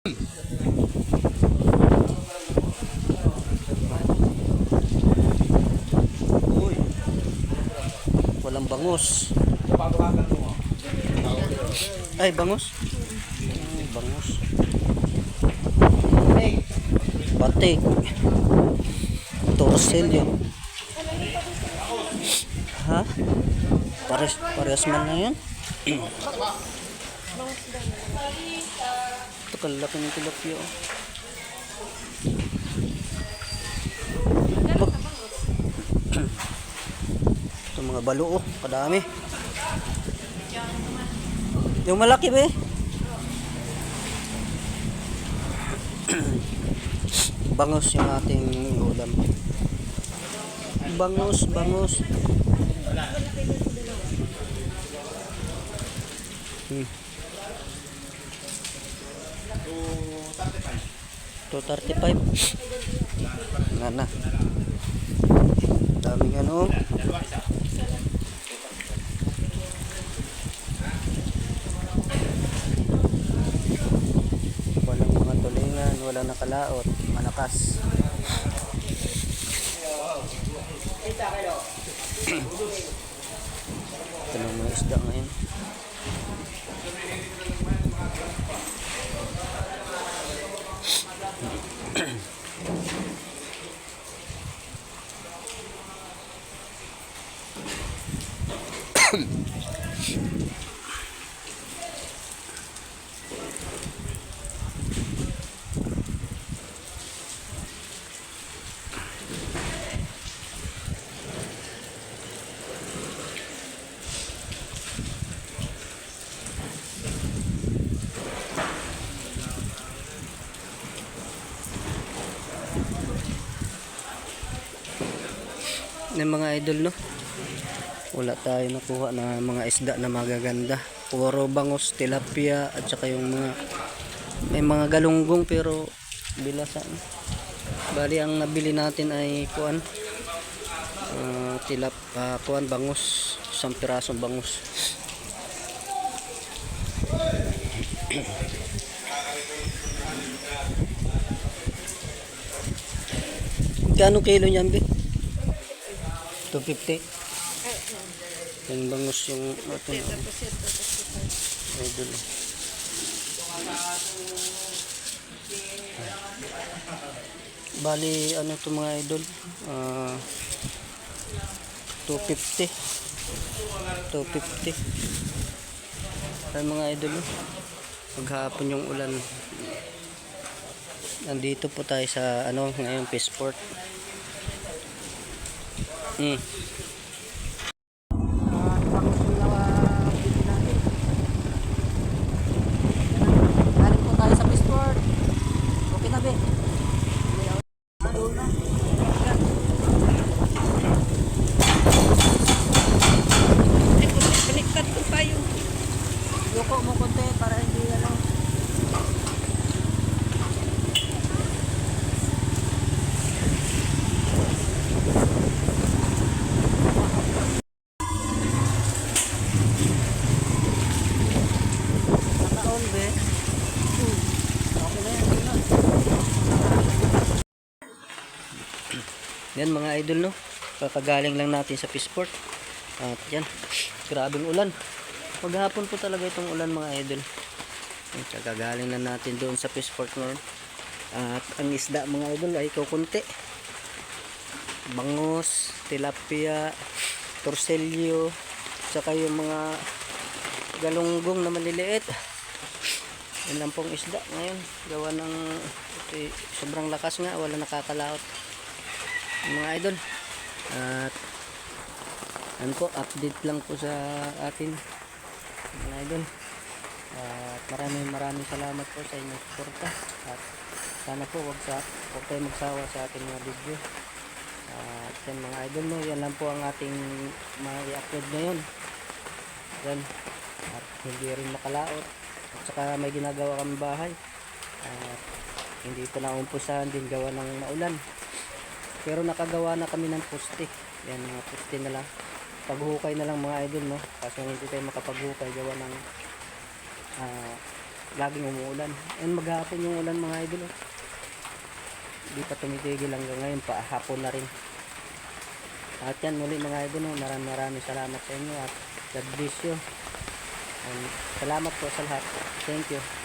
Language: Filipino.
Uy, walang bangus. Ay, bangus. Bangus. Batik. Torsil yun. Ha? Pares man na yun. Ito kalaki ng tilapia. Ito mga baluo, kadami. Yung malaki ba eh? Bangus yung ating ulam. Bangus. 235. Na. Daming ano. Walang mga tulingan, walang nakalaot, malakas. Ito ng mga isda ngayon. Ng mga idol, no, wala tayo nakuha na mga isda na magaganda. Puro bangus, tilapia, at saka yung mga may mga galunggong pero bilasan. Bali ang nabili natin ay kuan, kuan bangus, isang pirasong bangus. Kano kilo niyan, be? 250. Yung bangus yung idol. Bali ano to mga idol, 250 ay mga idol. Maghapon yung ulan. Nandito po tayo sa ano ngayong Peaceport. Galing po tayo sa Peaceport. Okay na, be? Baliktad ko pa yung Yuko mo konti para hindi ano. Nakaon, be? Okay na yan. Yan mga idol, no, kakagaling lang natin sa Peaceport. At yan, grabing ulan. Maghapon po talaga itong ulan mga idol. Kakagaling lang natin doon sa Peaceport ngayon. At ang isda mga idol ay kukunti. Bangus, tilapia, torsilyo, saka yung mga galunggong na maliliit. Yan lang pong isda ngayon. Gawa ng sobrang lakas nga, wala nakakalaot mga idol. At ano po, update lang po sa atin mga idol. At maraming salamat po sa inyong suporta. At sana po wag tayo magsawa sa ating mga video. At yan mga idol, no, yan lang po ang ating ma-i-upload ngayon. Yan. At hindi rin makalaot. At saka may ginagawa kami bahay. At hindi pa naumpusahan din gawa ng maulan. Pero nakagawa na kami ng poste. Yan, mga poste na lang. Paghuhukay na lang mga idol, no. Kasi hindi tayo makapaghukay gawa ng laging umuulan. And maghapon yung ulan mga idol. Oh. Hindi pa tumitigil hanggang ngayon pa hapon na rin. At yan muli mga idol, oh. Maraming salamat sa inyo at God bless you. And salamat po sa lahat. Thank you.